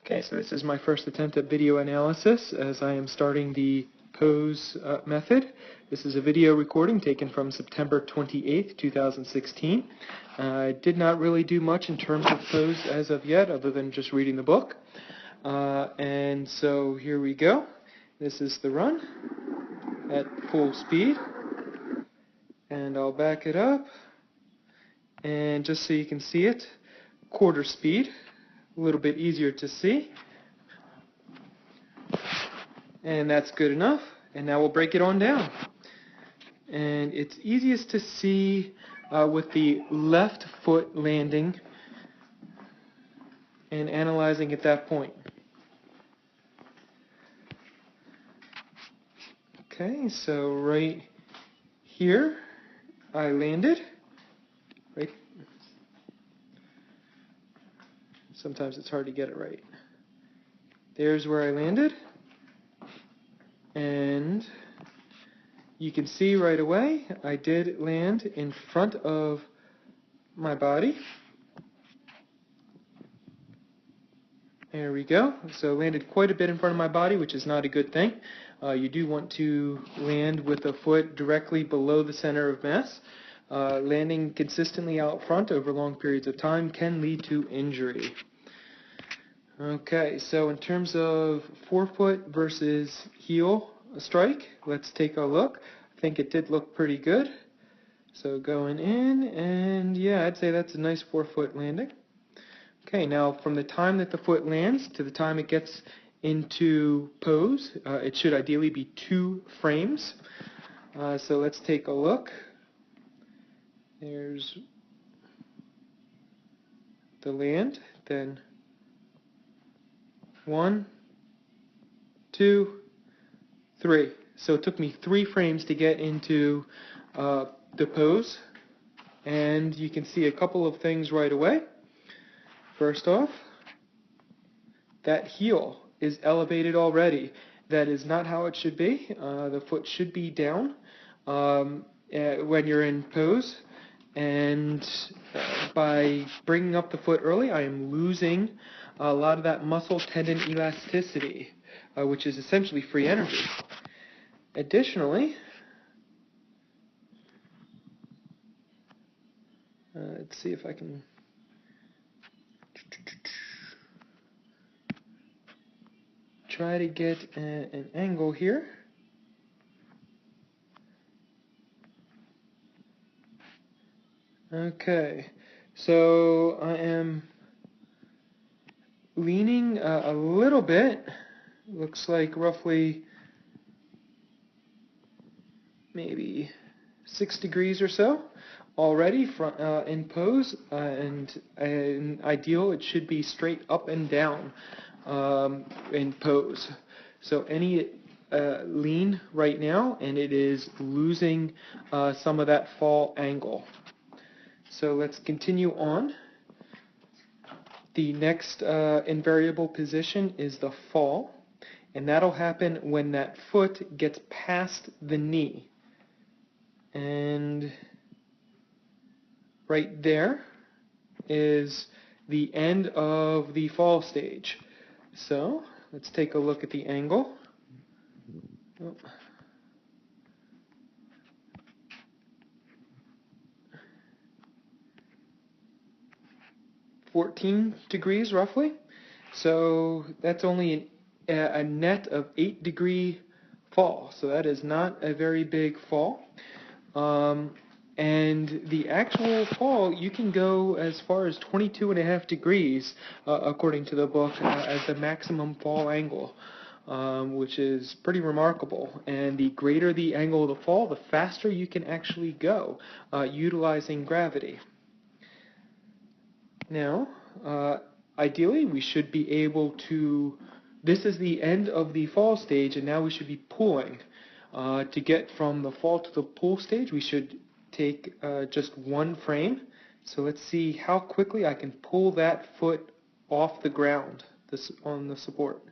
Okay, so this is my first attempt at video analysis as I am starting the pose method. This is a video recording taken from September 28th, 2016. I did not really do much in terms of pose as of yet other than just reading the book. And so here we go. This is the run at full speed. And I'll back it up. And just so you can see it, quarter speed. A little bit easier to see, and that's good enough. And now we'll break it on down, and it's easiest to see with the left foot landing and analyzing at that point. Okay, so right here I landed right. Sometimes it's hard to get it right. There's where I landed. And you can see right away I did land in front of my body. There we go. So landed quite a bit in front of my body, which is not a good thing. You do want to land with a foot directly below the center of mass. Landing consistently out front over long periods of time can lead to injury. Okay, so in terms of forefoot versus heel strike, let's take a look. I think it did look pretty good. So going in, and yeah, I'd say that's a nice forefoot landing. Okay, now from the time that the foot lands to the time it gets into pose, it should ideally be 2 frames. So let's take a look. There's the land, then 1, 2, 3. So it took me 3 frames to get into the pose, and you can see a couple of things right away. First off, that heel is elevated already. That is not how it should be. The foot should be down when you're in pose, and by bringing up the foot early, I am losing a lot of that muscle tendon elasticity, which is essentially free energy. Additionally, let's see if I can try to get an angle here. Okay, so I am leaning a little bit, looks like roughly maybe 6 degrees or so already in pose, and in ideal it should be straight up and down in pose. So any lean right now, and it is losing some of that fall angle. So let's continue on. The next invariable position is the fall, and that'll happen when that foot gets past the knee. And right there is the end of the fall stage. So let's take a look at the angle. Oh. 14 degrees roughly. So that's only a net of 8-degree fall. So that is not a very big fall. And the actual fall, you can go as far as 22.5 degrees, according to the book, as the maximum fall angle, which is pretty remarkable. And the greater the angle of the fall, the faster you can actually go, utilizing gravity. Now, ideally, we should be able to, this is the end of the fall stage, and now we should be pulling. To get from the fall to the pull stage, we should take just 1 frame. So let's see how quickly I can pull that foot off the ground on the support.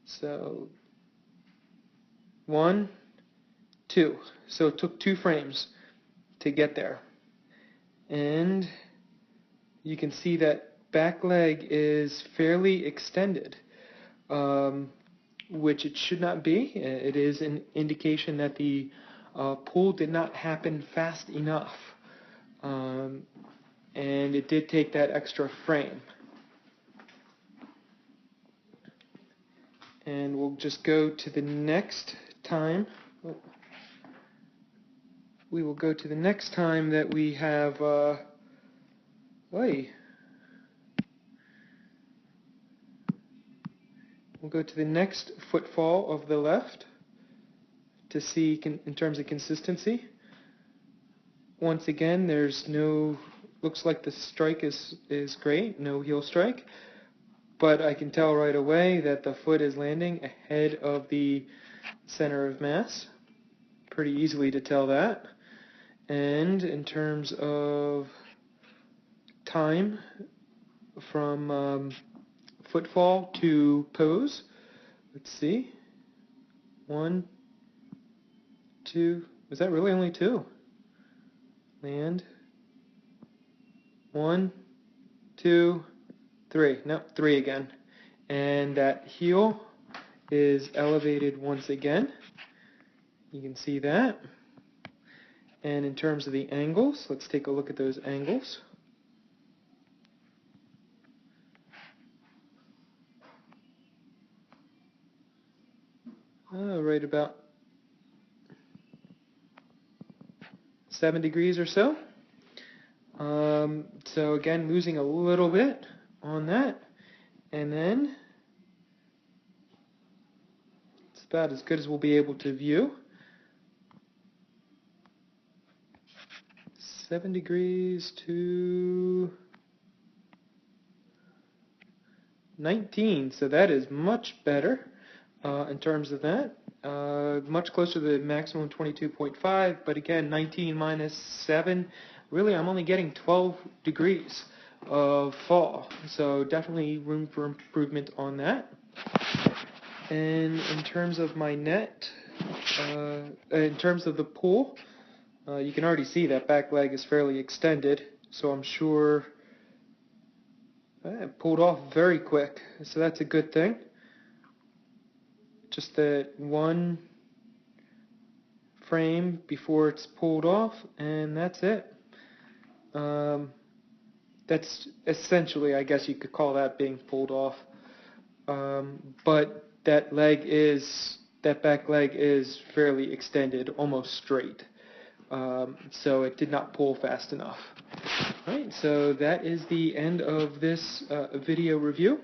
So 1, 2. So it took 2 frames to get there. And you can see that back leg is fairly extended, which it should not be. It is an indication that the pull did not happen fast enough, and it did take that extra frame. And we'll just go to the next time. We will go to the next time that we have we'll go to the next footfall of the left to see in terms of consistency. Once again, looks like the strike is great, no heel strike, but I can tell right away that the foot is landing ahead of the center of mass. Pretty easily to tell that. And in terms of time from footfall to pose, let's see, 1, 2, was that really only 2? Land, 1, 2, 3, no, 3 again. And that heel is elevated once again. You can see that. And in terms of the angles, let's take a look at those angles. Right about 7 degrees or so. So again, losing a little bit on that. And then it's about as good as we'll be able to view. 7 degrees to 19, so that is much better in terms of that. Much closer to the maximum 22.5, but again, 19 minus 7, really I'm only getting 12 degrees of fall, so definitely room for improvement on that. And in terms of my net, in terms of the pull, you can already see that back leg is fairly extended, so I'm sure it pulled off very quick, so that's a good thing. Just that one frame before it's pulled off, and that's it. That's essentially, I guess you could call that being pulled off. But that back leg is fairly extended, almost straight. So it did not pull fast enough. Alright, so that is the end of this video review.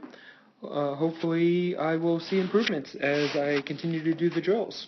Hopefully I will see improvements as I continue to do the drills.